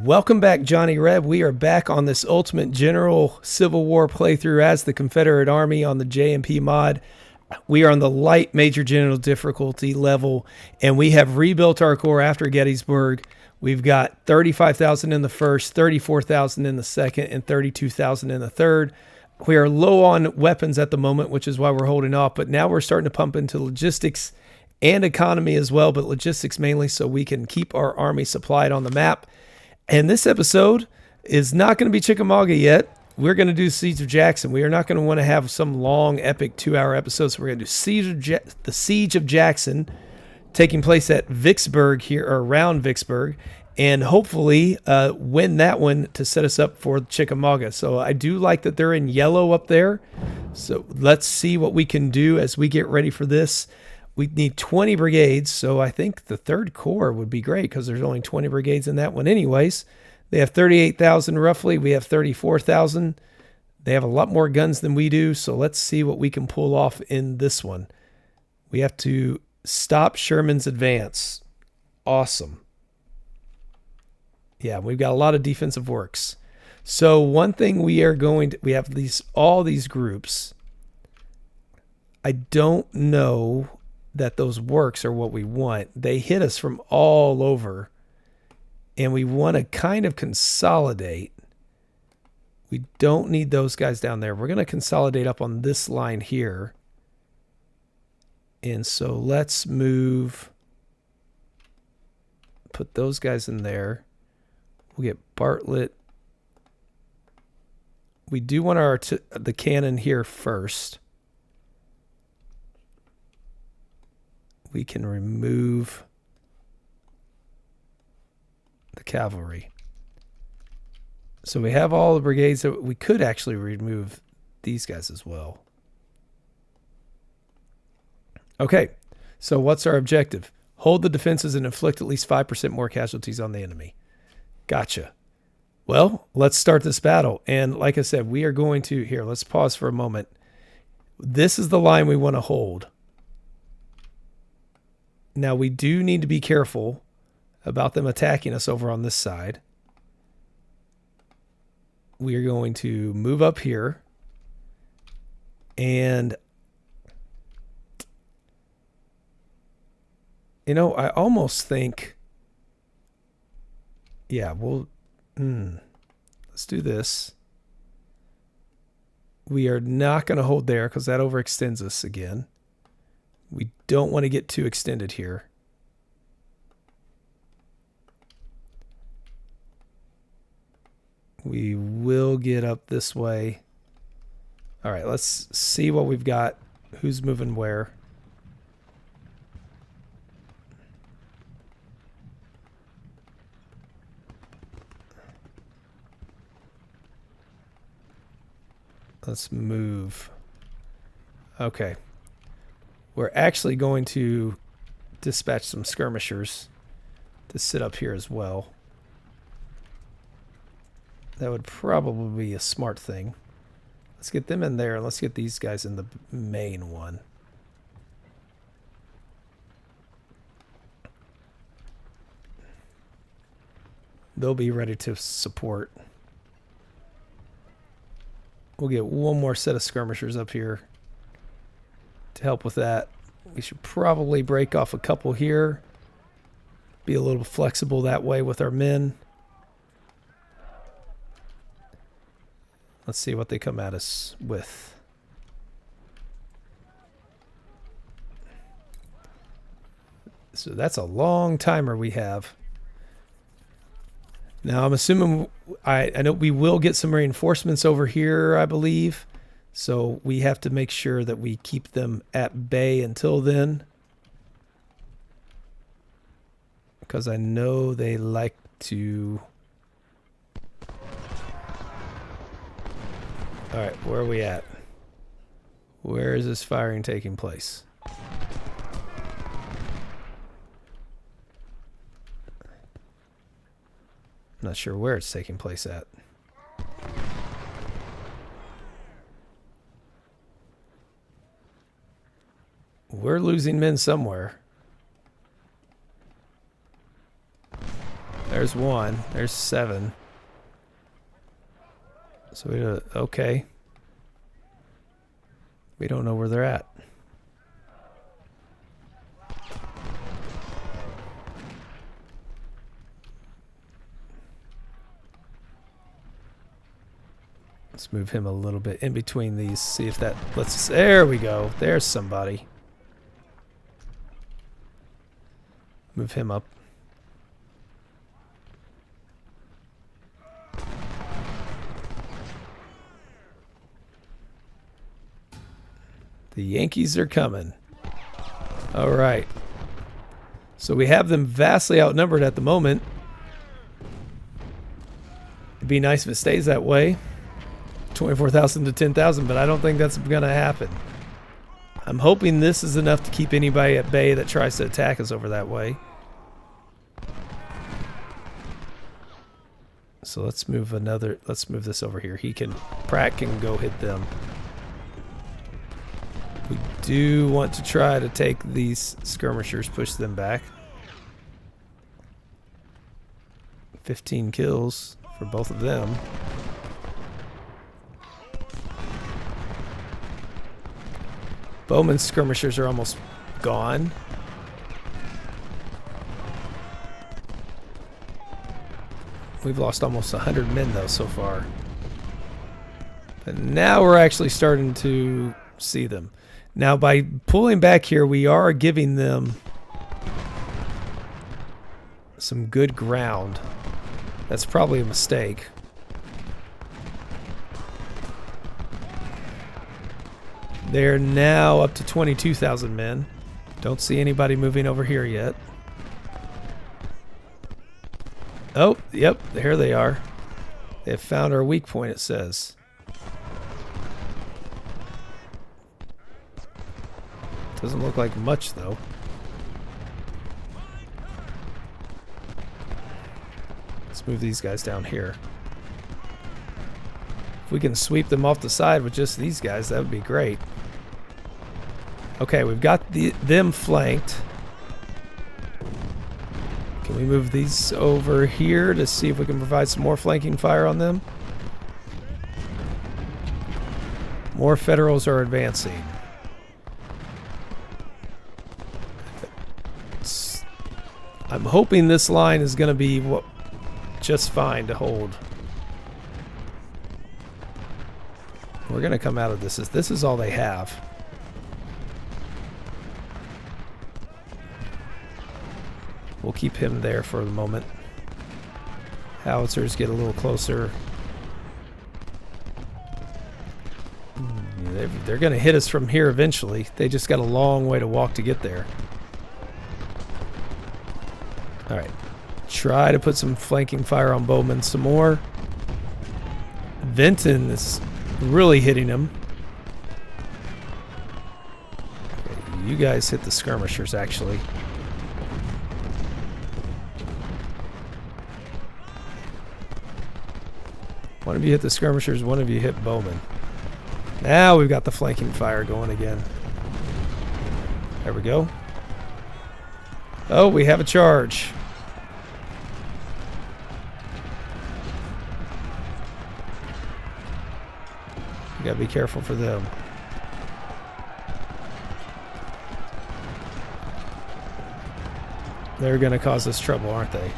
Welcome back, Johnny Reb. We are back on this Ultimate General Civil War playthrough as the Confederate Army on the JMP mod. We are on the light Major General difficulty level, and we have rebuilt our corps after Gettysburg. We've got 35,000 in the first, 34,000 in the second, and 32,000 in the third. We are low on weapons at the moment, which is why we're holding off, but now we're starting to pump into logistics and economy as well, but logistics mainly so we can keep our army supplied on the map. And this episode is not going to be Chickamauga yet. We're going to do Siege of Jackson. We are not going to want to have some long, epic 2-hour episode. So we're going to do the Siege of Jackson, taking place at Vicksburg here, or around Vicksburg, and hopefully win that one to set us up for Chickamauga. So I do like that they're in yellow up there. So let's see what we can do as we get ready for this. We need 20 brigades, so I think the 3rd Corps would be great because there's only 20 brigades in that one anyways. They have 38,000 roughly. We have 34,000. They have a lot more guns than we do, so let's see what we can pull off in this one. We have to stop Sherman's advance. Awesome. Yeah, we've got a lot of defensive works. So one thing we have all these groups. I don't know that those works are what we want. They hit us from all over, and we want to kind of consolidate. We don't need those guys down there. We're going to consolidate up on this line here. And so let's put those guys in there. We'll get Bartlett. We do want the cannon here first. We can remove the cavalry. So we have all the brigades. That we could actually remove these guys as well. Okay, so what's our objective? Hold the defenses and inflict at least 5% more casualties on the enemy. Gotcha. Well, let's start this battle. And like I said, we are going to... Here, let's pause for a moment. This is the line we want to hold. Now, we do need to be careful about them attacking us over on this side. We are going to move up here. And, you know, I almost think... Yeah, let's do this. We are not going to hold there because that overextends us again. We don't want to get too extended here. We will get up this way. All right, let's see what we've got. Who's moving where? Let's move. Okay. We're actually going to dispatch some skirmishers to sit up here as well. That would probably be a smart thing. Let's get them in there, and let's get these guys in the main one. They'll be ready to support. We'll get one more set of skirmishers up here to help with that. We should probably break off a couple here. Be a little flexible that way with our men. Let's see what they come at us with. So that's a long timer we have. Now I'm assuming I know we will get some reinforcements over here, I believe. So we have to make sure that we keep them at bay until then. Because I know they like to... Alright, where are we at? Where is this firing taking place? I'm not sure where it's taking place at. We're losing men somewhere. There's one. There's 7. So we okay. We don't know where they're at. Let's move him a little bit in between these. See if that lets. There we go. There's somebody. Move him up. The Yankees are coming. All right. So we have them vastly outnumbered at the moment. It'd be nice if it stays that way. 24,000 to 10,000, but I don't think that's going to happen. I'm hoping this is enough to keep anybody at bay that tries to attack us over that way. So let's move this over here. Pratt can go hit them. We do want to try to take these skirmishers, push them back. 15 kills for both of them. Bowman's skirmishers are almost gone. We've lost almost 100 men though so far. But now we're actually starting to see them. Now by pulling back here, we are giving them some good ground. That's probably a mistake. They're now up to 22,000 men. Don't see anybody moving over here yet. Oh, yep, here they are. They've found our weak point, it says. Doesn't look like much, though. Let's move these guys down here. If we can sweep them off the side with just these guys, that would be great. Okay, we've got them flanked. Can we move these over here to see if we can provide some more flanking fire on them? More Federals are advancing. I'm hoping this line is going to be just fine to hold. We're going to come out of this. This is all they have. We'll keep him there for the moment. Howitzers get a little closer. They're going to hit us from here eventually. They just got a long way to walk to get there. All right. Try to put some flanking fire on Bowman some more. Vinton is really hitting him. Okay, you guys hit the skirmishers, actually. One of you hit the skirmishers, one of you hit Bowman. Now we've got the flanking fire going again. There we go. Oh, we have a charge. You gotta be careful for them. They're gonna cause us trouble, aren't they?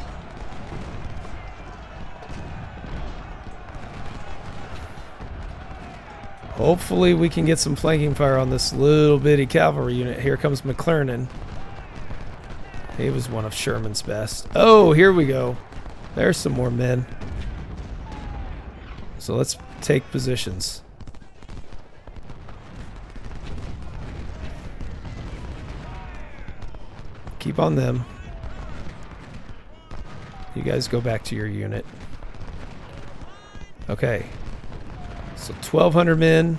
Hopefully we can get some flanking fire on this little bitty cavalry unit. Here comes McClernand. He was one of Sherman's best. Oh, here we go. There's some more men. So let's take positions. Keep on them. You guys go back to your unit. Okay. So 1,200 men,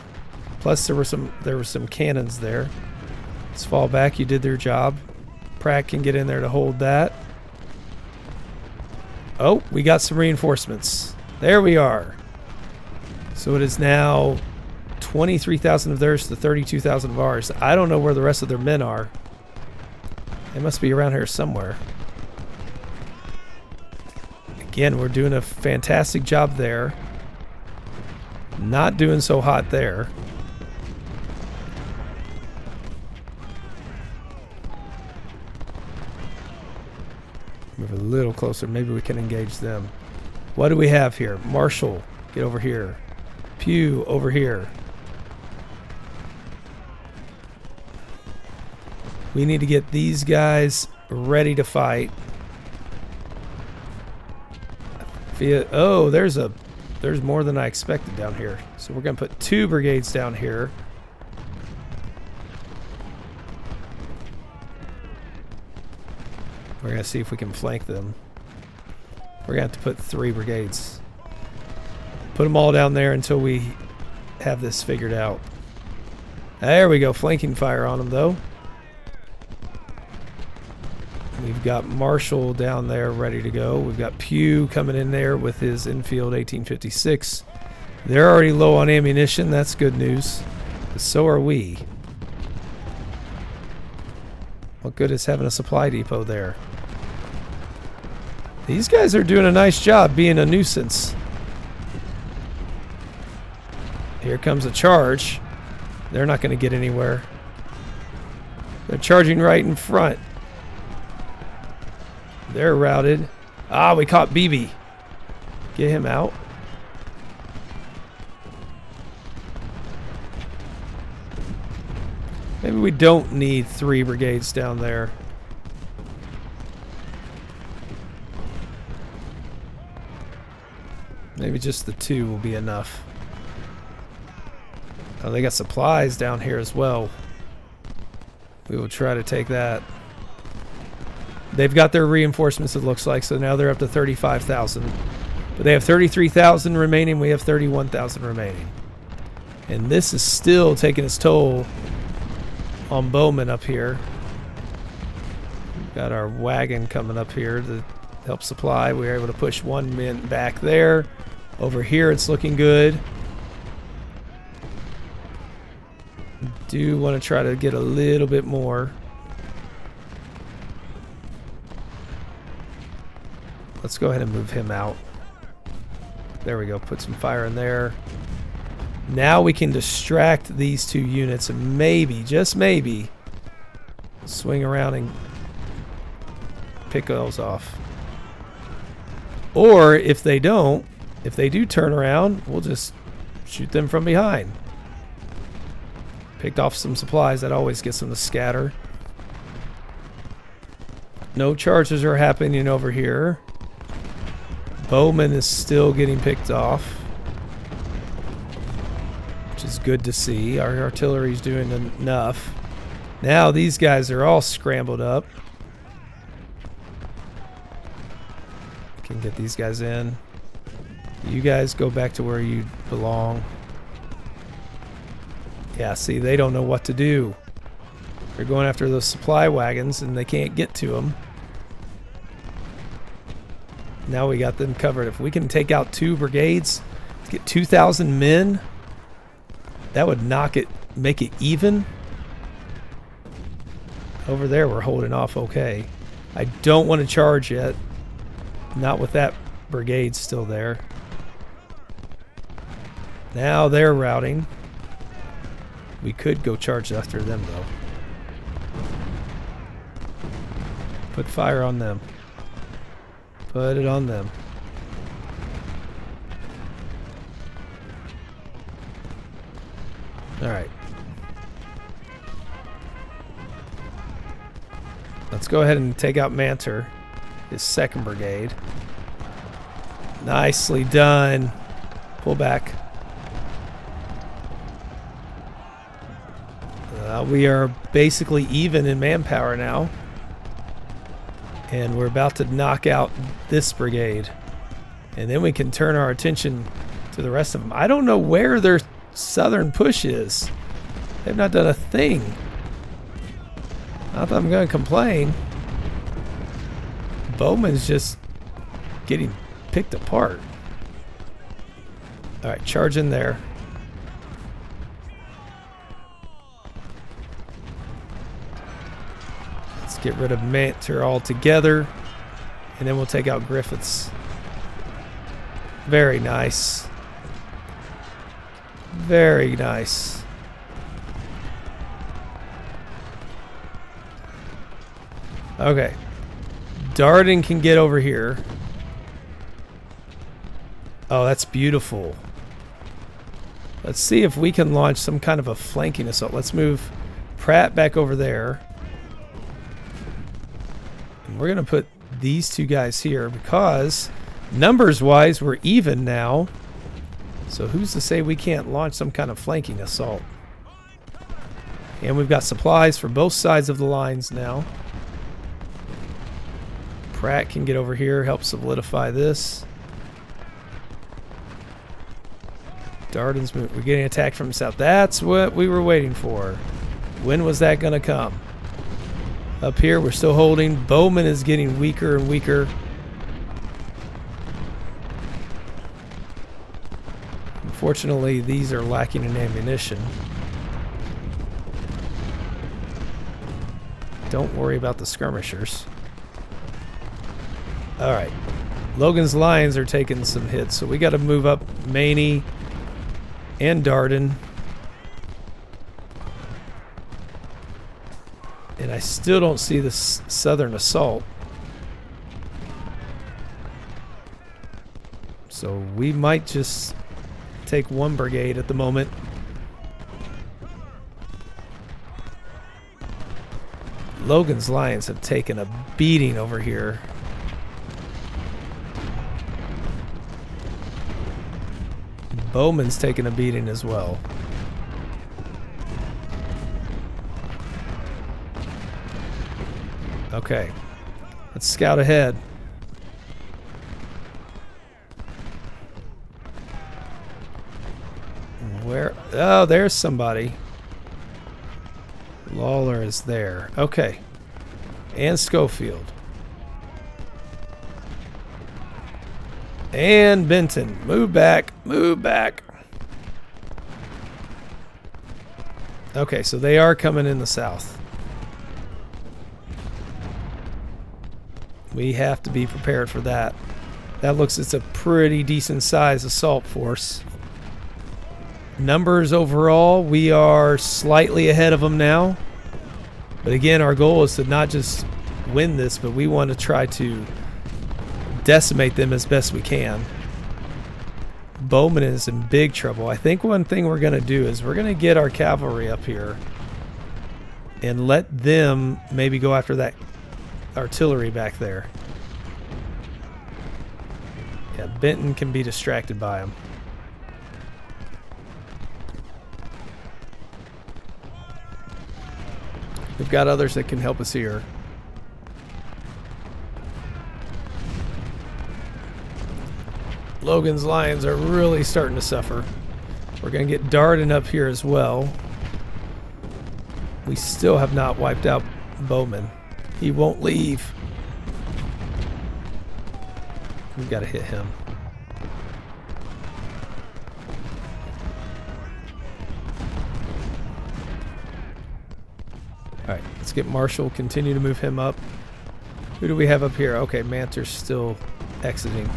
plus there were some cannons there. Let's fall back. You did their job. Pratt can get in there to hold that. Oh, we got some reinforcements. There we are. So it is now 23,000 of theirs to 32,000 of ours. I don't know where the rest of their men are. They must be around here somewhere. Again, we're doing a fantastic job there. Not doing so hot there. Move a little closer. Maybe we can engage them. What do we have here? Marshall, get over here. Pew, over here. We need to get these guys ready to fight. Oh, there's more than I expected down here. So we're going to put 2 brigades down here. We're going to see if we can flank them. We're going to have to put 3 brigades. Put them all down there until we have this figured out. There we go. Flanking fire on them, though. We've got Marshall down there ready to go. We've got Pew coming in there with his Enfield 1856. They're already low on ammunition. That's good news. But so are we. What good is having a supply depot there? These guys are doing a nice job being a nuisance. Here comes a charge. They're not going to get anywhere. They're charging right in front. They're routed. Ah, we caught BB. Get him out. Maybe we don't need 3 brigades down there. Maybe just the 2 will be enough. Oh, they got supplies down here as well. We will try to take that. They've got their reinforcements, it looks like, so now they're up to 35,000. But they have 33,000 remaining. We have 31,000 remaining. And this is still taking its toll on Bowman up here. We've got our wagon coming up here to help supply. We were able to push 1 man back there. Over here, it's looking good. Do want to try to get a little bit more. Let's go ahead and move him out. There we go. Put some fire in there. Now we can distract these 2 units and maybe, just maybe, swing around and pick those off. Or if they don't, if they do turn around, we'll just shoot them from behind. Picked off some supplies. That always gets them to scatter. No charges are happening over here. Bowman is still getting picked off, which is good to see. Our artillery's doing enough. Now these guys are all scrambled up. Can get these guys in. You guys go back to where you belong. Yeah, see, they don't know what to do. They're going after those supply wagons and they can't get to them. Now we got them covered. If we can take out 2 brigades, get 2,000 men, that would make it even. Over there, we're holding off okay. I don't want to charge yet. Not with that brigade still there. Now they're routing. We could go charge after them, though. Put fire on them. Put it on them. All right. Let's go ahead and take out Manter, his 2nd brigade. Nicely done. Pull back. We are basically even in manpower now. And we're about to knock out this brigade. And then we can turn our attention to the rest of them. I don't know where their southern push is. They've not done a thing. Not that I'm going to complain. Bowman's just getting picked apart. All right, charge in there. Let's get rid of Manter altogether. And then we'll take out Griffiths. Very nice. Very nice. Okay. Darden can get over here. Oh, that's beautiful. Let's see if we can launch some kind of a flanking assault. Let's move Pratt back over there. And we're going to put these two guys here because numbers-wise, we're even now. So who's to say we can't launch some kind of flanking assault? And we've got supplies for both sides of the lines now. Pratt can get over here, help solidify this. Darden's we're getting attacked from the south. That's what we were waiting for. When was that going to come? Up here, we're still holding. Bowman is getting weaker and weaker. Unfortunately, these are lacking in ammunition. Don't worry about the skirmishers. Alright. Logan's lines are taking some hits, so we got to move up Maney and Darden. And I still don't see the southern assault. So we might just take one brigade at the moment. Logan's lines have taken a beating over here. Bowman's taken a beating as well. Okay, let's scout ahead. Where? Oh, there's somebody. Lawler is there. Okay. And Schofield. And Benton. Move back. Move back. Okay, so they are coming in the south. We have to be prepared for that. That looks, it's a pretty decent size assault force. Numbers overall, we are slightly ahead of them now. But again, our goal is to not just win this, but we want to try to decimate them as best we can. Bowman is in big trouble. I think one thing we're going to do is we're going to get our cavalry up here and let them maybe go after that artillery back there. Yeah, Benton can be distracted by them. We've got others that can help us here. Logan's Lions are really starting to suffer. We're going to get Darden up here as well. We still have not wiped out Bowman. He won't leave. We've got to hit him. Alright, let's get Marshall. Continue to move him up. Who do we have up here? Okay, Manter's still exiting.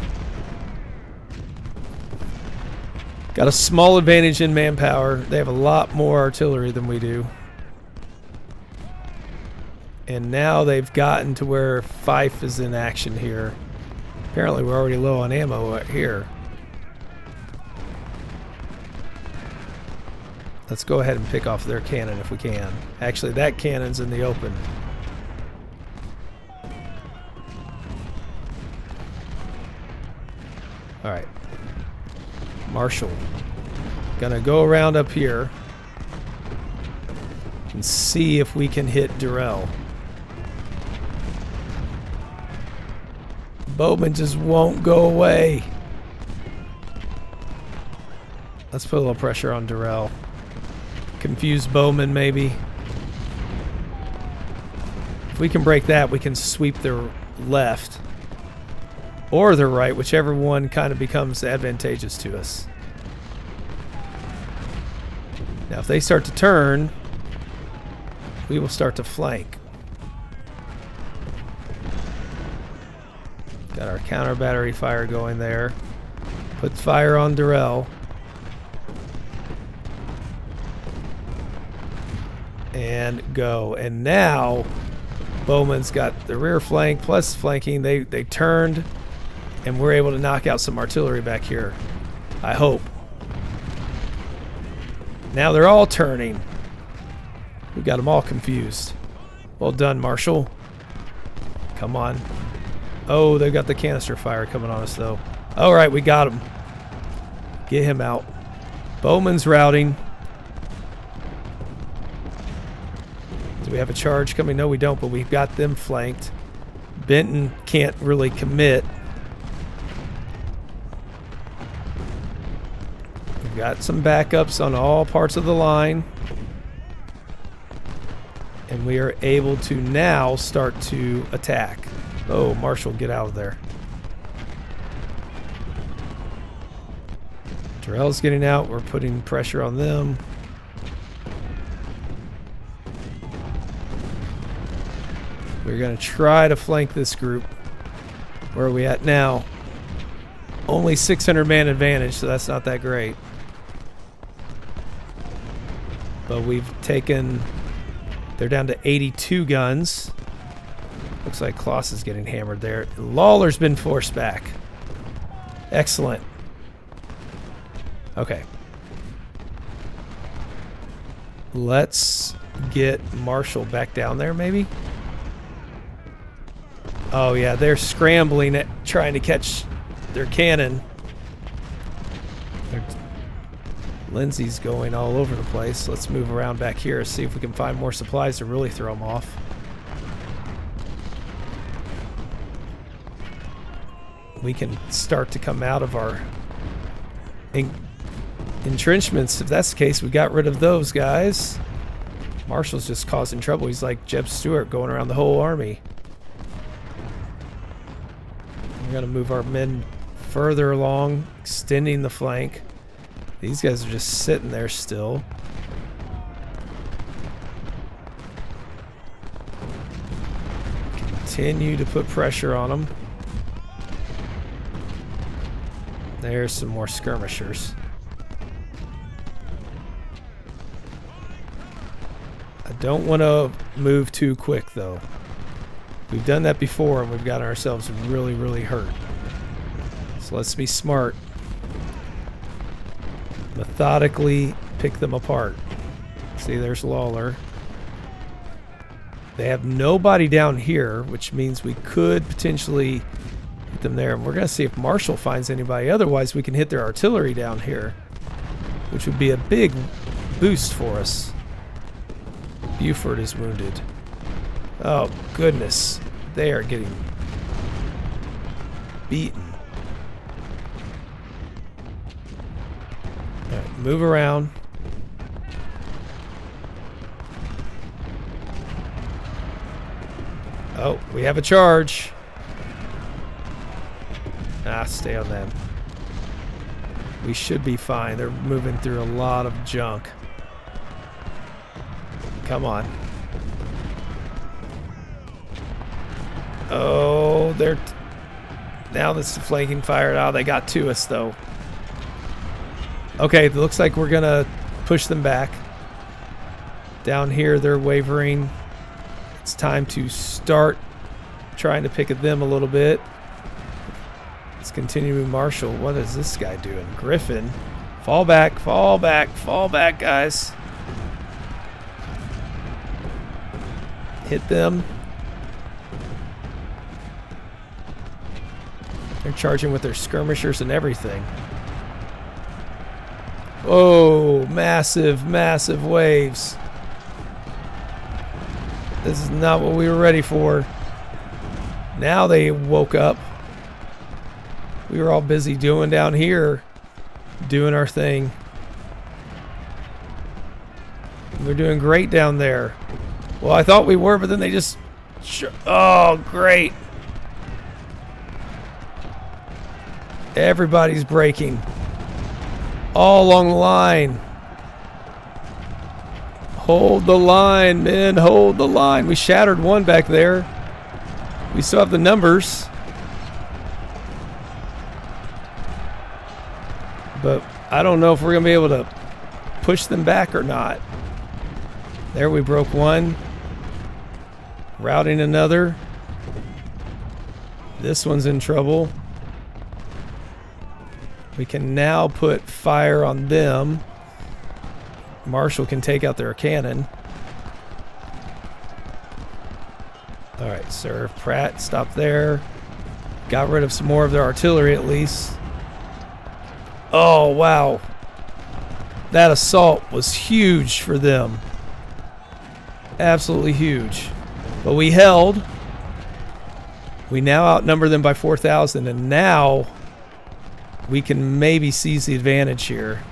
Got a small advantage in manpower. They have a lot more artillery than we do. And now they've gotten to where Fife is in action here. Apparently we're already low on ammo right here. Let's go ahead and pick off their cannon if we can. Actually, that cannon's in the open. Alright. Marshall. Gonna go around up here and see if we can hit Durrell. Bowman just won't go away. Let's put a little pressure on Durrell. Confuse Bowman maybe. If we can break that, we can sweep their left or their right, whichever one kind of becomes advantageous to us. Now if they start to turn, we will start to flank. Got our counter battery fire going there. Put fire on Durrell. And go. And now Bowman's got the rear flank plus flanking. They turned, and we're able to knock out some artillery back here. I hope. Now they're all turning. We got them all confused. Well done, Marshall. Come on. Oh, they've got the canister fire coming on us, though. All right, we got him. Get him out. Bowman's routing. Do we have a charge coming? No, we don't, but we've got them flanked. Benton can't really commit. We've got some backups on all parts of the line. And we are able to now start to attack. Oh, Marshall, get out of there. Durrell's getting out. We're putting pressure on them. We're going to try to flank this group. Where are we at now? Only 600 man advantage, so that's not that great. But we've taken... They're down to 82 guns. Looks like Kloss is getting hammered there. Lawler's been forced back. Excellent. Okay. Let's get Marshall back down there, maybe? Oh, yeah, they're scrambling at trying to catch their cannon. Lindsay's going all over the place. Let's move around back here, see if we can find more supplies to really throw them off. We can start to come out of our entrenchments. If that's the case, we got rid of those guys. Marshall's just causing trouble. He's like Jeb Stuart going around the whole army. We're going to move our men further along, extending the flank. These guys are just sitting there still. Continue to put pressure on them. There's some more skirmishers. I don't want to move too quick, though. We've done that before, and we've gotten ourselves really, really hurt. So let's be smart. Methodically pick them apart. See, there's Lawler. They have nobody down here, which means we could potentially hit them there. And we're going to see if Marshall finds anybody. Otherwise, we can hit their artillery down here, which would be a big boost for us. Buford is wounded. Oh, goodness. They are getting beaten. All right, move around. Oh, we have a charge. Ah, stay on them. We should be fine. They're moving through a lot of junk. Come on. Oh, they're... Now this is flanking fire. Oh, they got to us, though. Okay, it looks like we're going to push them back. Down here, they're wavering. It's time to start trying to pick at them a little bit. Let's continue with Marshall. What is this guy doing? Griffin. Fall back, fall back, fall back, guys. Hit them. They're charging with their skirmishers and everything. Oh, massive, massive waves. This is not what we were ready for. Now they woke up. We were all busy doing down here, doing our thing. We're doing great down there. Well, I thought we were, but then they just... Oh, great. Everybody's breaking. All along the line. Hold the line, men. Hold the line. We shattered one back there. We still have the numbers. But I don't know if we're going to be able to push them back or not. There, we broke one. Routing another. This one's in trouble. We can now put fire on them. Marshall can take out their cannon. All right, sir. Pratt, stop there. Got rid of some more of their artillery at least. Oh, wow. That assault was huge for them. Absolutely huge. But we held. We now outnumber them by 4,000, and now we can maybe seize the advantage here.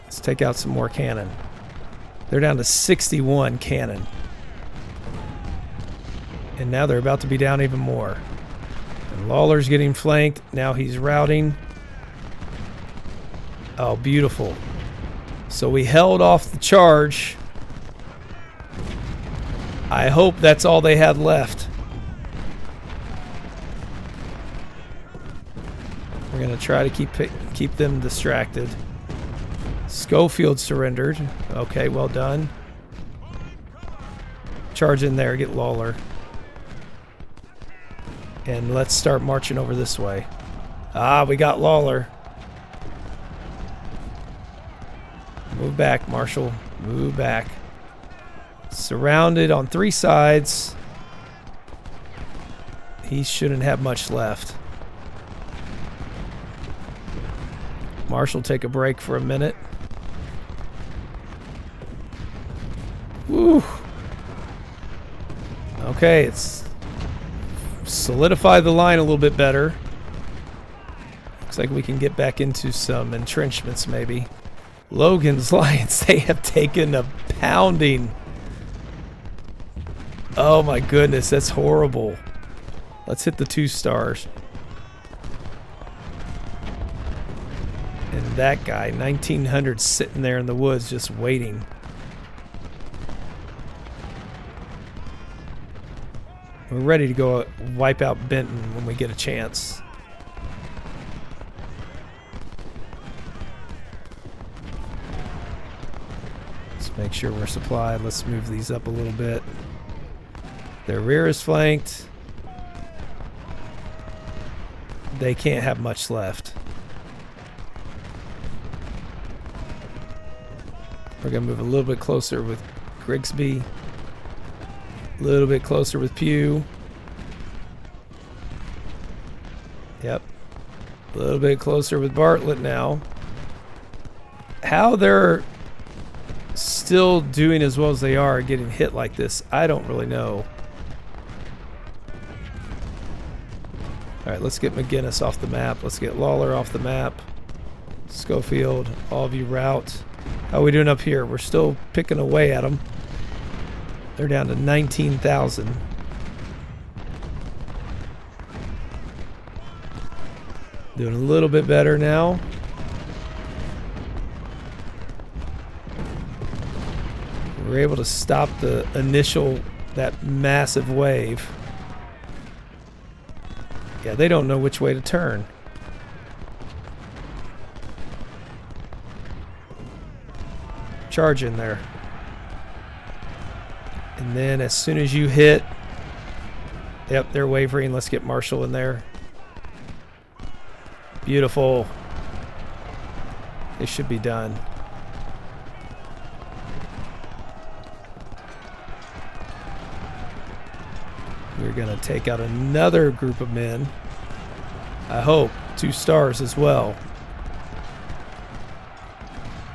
Let's take out some more cannon. They're down to 61 cannon. And now they're about to be down even more. And Lawler's getting flanked. Now he's routing. Oh, beautiful. So we held off the charge. I hope that's all they had left. We're going to try to keep them distracted. Schofield surrendered. Okay, well done. Charge in there, get Lawler. And let's start marching over this way. Ah, we got Lawler. Move back, Marshall. Move back. Surrounded on 3 sides. He shouldn't have much left. Marshall, take a break for a minute. Woo. Okay, it's solidified the line a little bit better. Looks like we can get back into some entrenchments maybe. Logan's lines, they have taken a pounding. Oh my goodness, that's horrible. Let's hit the 2 stars. And that guy, 1900, sitting there in the woods just waiting. We're ready to go wipe out Benton when we get a chance. Let's make sure we're supplied. Let's move these up a little bit. Their rear is flanked. They can't have much left. We're going to move a little bit closer with Grigsby. A little bit closer with Pugh. Yep. A little bit closer with Bartlett now. How they're still doing as well as they are getting hit like this, I don't really know. Alright, let's get McGinnis off the map. Let's get Lawler off the map. Schofield, all of you route. How are we doing up here? We're still picking away at them. They're down to 19,000. Doing a little bit better now. We're able to stop the initial, that massive wave. Yeah, they don't know which way to turn. Charge in there. And then as soon as you hit, yep, they're wavering. Let's get Marshall in there. Beautiful. They should be done. We're going to take out another group of men. I hope 2 stars as well.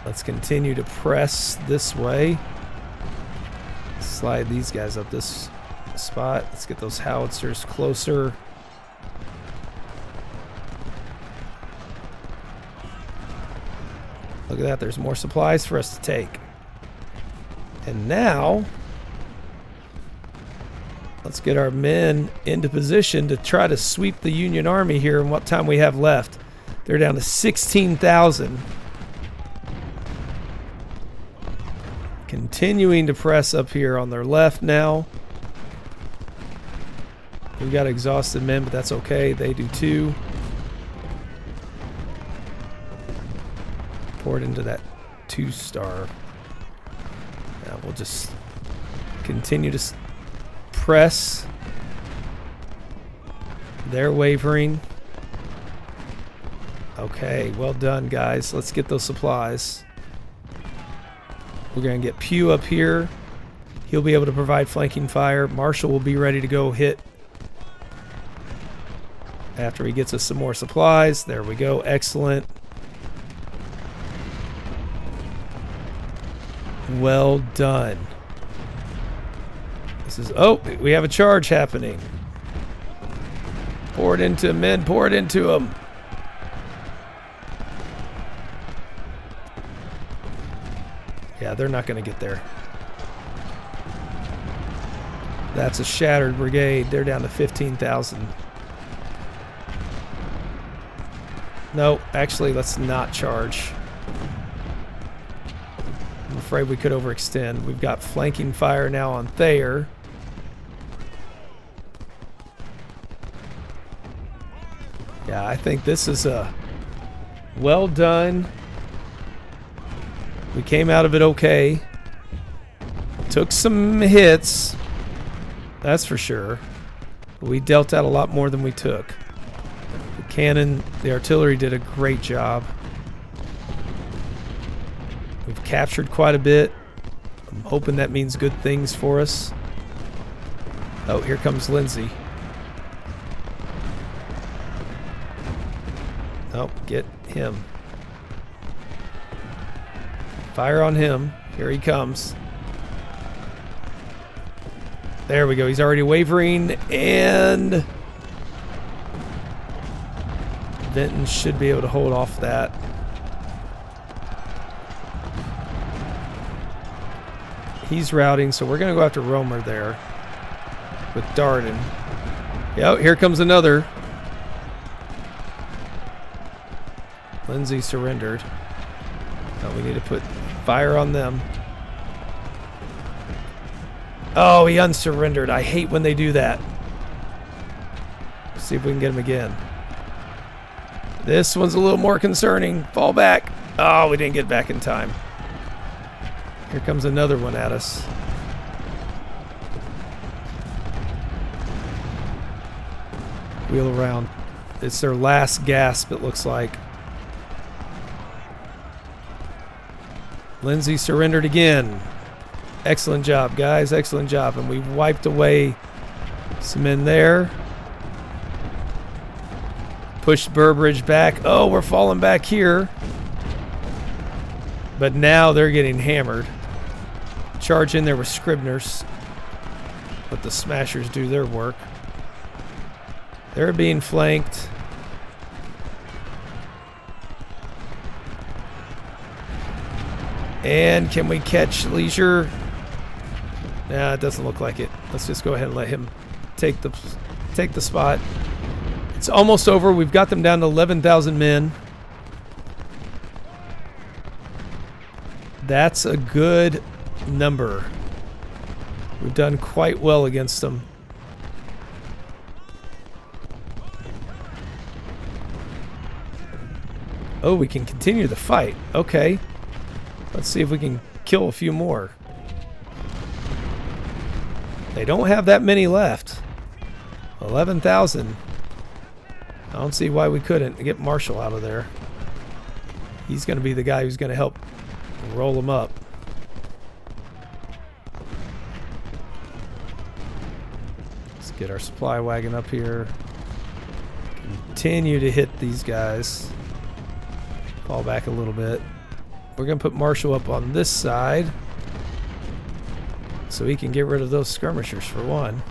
Let's continue to press this way. Slide these guys up this spot. Let's get those howitzers closer. Look at that. There's more supplies for us to take. And now, let's get our men into position to try to sweep the Union Army here in what time we have left. They're down to 16,000. Continuing to press up here on their left now. We've got exhausted men, but that's okay. They do too. Pour it into that 2-star. Now we'll just continue to press. They're wavering. Okay, well done, guys. Let's get those supplies. We're going to get Pugh up here. He'll be able to provide flanking fire. Marshall will be ready to go hit after he gets us some more supplies. There we go. Excellent. Well done. This is... Oh, we have a charge happening. Pour it into men. Pour it into them. Yeah, they're not going to get there. That's a shattered brigade. They're down to 15,000. No, actually, let's not charge. I'm afraid we could overextend. We've got flanking fire now on Thayer. Yeah, I think this is a well done. We came out of it okay. Took some hits, that's for sure. But we dealt out a lot more than we took. The cannon, the artillery did a great job. We've captured quite a bit. I'm hoping that means good things for us. Oh, here comes Lindsay. Oh, get him. Fire on him. Here he comes. There we go. He's already wavering, and Benton should be able to hold off that. He's routing, so we're going to go after Romer there with Darden. Yep, here comes another. Lindsay surrendered. Oh, we need to put fire on them. Oh, he unsurrendered. I hate when they do that. Let's see if we can get him again. This one's a little more concerning. Fall back. Oh, we didn't get back in time. Here comes another one at us. Wheel around. It's their last gasp, it looks like. Lindsay surrendered again. Excellent job, guys. Excellent job. And we wiped away some men there. Pushed Burbridge back. Oh, we're falling back here. But now they're getting hammered. Charge in there with Scribners. Let the Smashers do their work. They're being flanked. And can we catch Leisure? Nah, it doesn't look like it. Let's just go ahead and let him take the spot. It's almost over. We've got them down to 11,000 men. That's a good number. We've done quite well against them. Oh, we can continue the fight. Okay. Let's see if we can kill a few more. They don't have that many left. 11,000. I don't see why we couldn't get Marshall out of there. He's going to be the guy who's going to help roll them up. Let's get our supply wagon up here. Continue to hit these guys. Fall back a little bit. We're going to put Marshall up on this side so he can get rid of those skirmishers for one.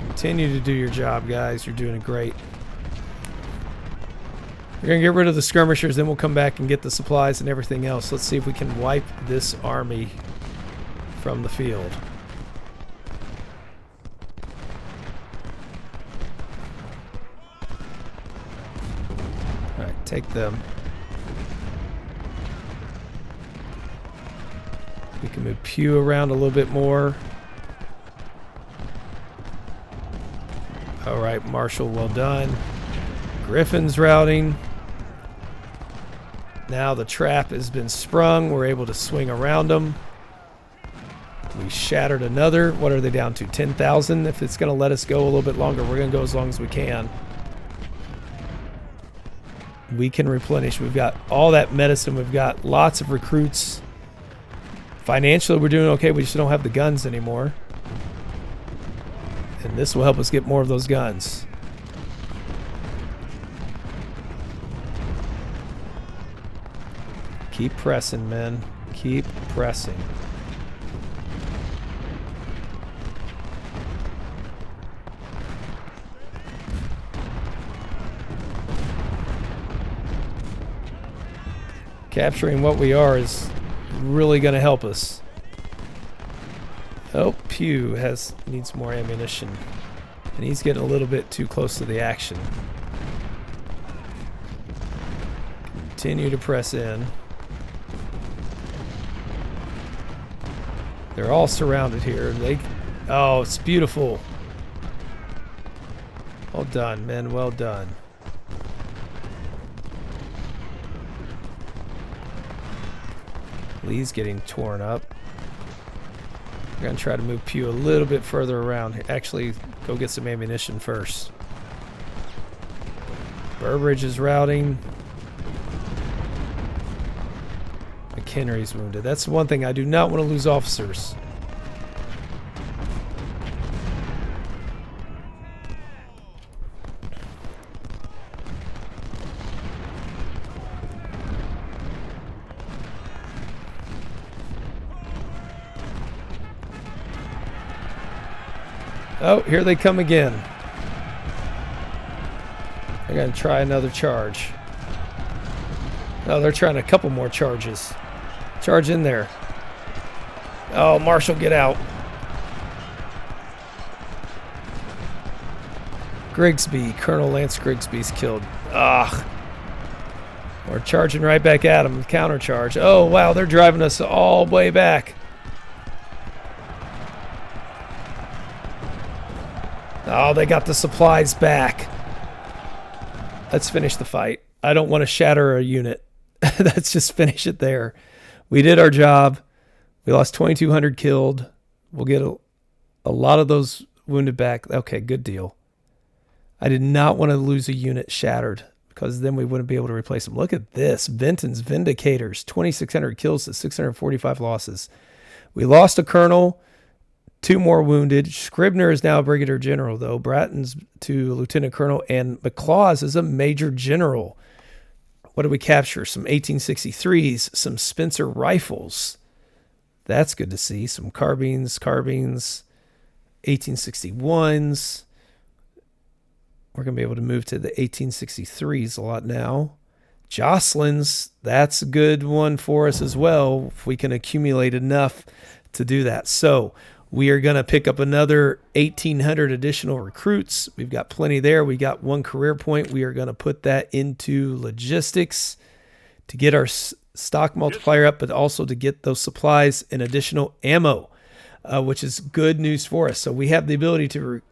Continue to do your job, guys. You're doing great. We're going to get rid of the skirmishers, then we'll come back and get the supplies and everything else. Let's see if we can wipe this army from the field. Alright, take them. We can move Pew around a little bit more. All right, Marshall, well done. Griffin's routing. Now the trap has been sprung. We're able to swing around them. We shattered another. What are they down to? 10,000. If it's going to let us go a little bit longer, we're going to go as long as we can. We can replenish. We've got all that medicine. We've got lots of recruits. Financially, we're doing okay. We just don't have the guns anymore. And this will help us get more of those guns. Keep pressing, men. Keep pressing. Capturing what we are is really going to help us. Oh, Pew needs more ammunition. And he's getting a little bit too close to the action. Continue to press in. They're all surrounded here. Oh, it's beautiful. Well done, men. Well done. Lee's getting torn up. We're going to try to move Pew a little bit further around. Actually, go get some ammunition first. Burbridge is routing. McHenry's wounded. That's the one thing. I do not want to lose officers. Oh, here they come again. They're going to try another charge. Oh, they're trying a couple more charges. Charge in there. Oh, Marshall, get out. Grigsby, Colonel Lance Grigsby's killed. Ugh. We're charging right back at them. Counter charge. Oh, wow, they're driving us all the way back. Oh, they got the supplies back. Let's finish the fight. I don't want to shatter a unit. Let's just finish it there. We did our job. We lost 2,200 killed. We'll get a lot of those wounded back. Okay, good deal. I did not want to lose a unit shattered because then we wouldn't be able to replace them. Look at this. Vinton's Vindicators, 2,600 kills to 645 losses. We lost a colonel. 2 more wounded. Scribner is now a brigadier general, though. Bratton's to lieutenant colonel, and McLaws is a major general. What did we capture? Some 1863s, some Spencer rifles. That's good to see. Some carbines, 1861s. We're going to be able to move to the 1863s a lot now. Jocelyn's, that's a good one for us as well, if we can accumulate enough to do that. So we are going to pick up another 1,800 additional recruits. We've got plenty there. We got 1 career point. We are going to put that into logistics to get our stock multiplier up, but also to get those supplies and additional ammo, which is good news for us. So we have the ability to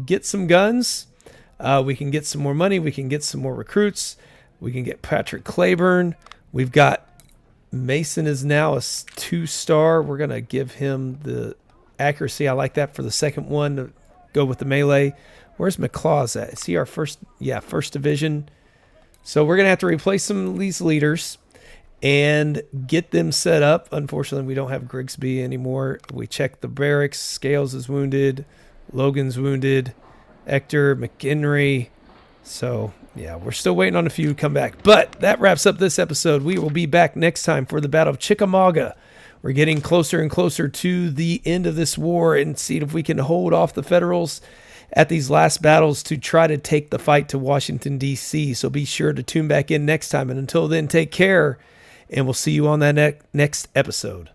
get some guns. We can get some more money. We can get some more recruits. We can get Patrick Claiborne. We've got Mason is now a 2-star. We're going to give him the accuracy. I like that for the second one to go with the melee. Where's McLaws at? Is he our first? Yeah, first division. So we're going to have to replace some of these leaders and get them set up. Unfortunately, we don't have Grigsby anymore. We checked the barracks. Scales is wounded. Logan's wounded. Hector, McHenry. So, yeah, we're still waiting on a few to come back. But that wraps up this episode. We will be back next time for the Battle of Chickamauga. We're getting closer and closer to the end of this war and see if we can hold off the Federals at these last battles to try to take the fight to Washington, D.C. So be sure to tune back in next time. And until then, take care, and we'll see you on that next episode.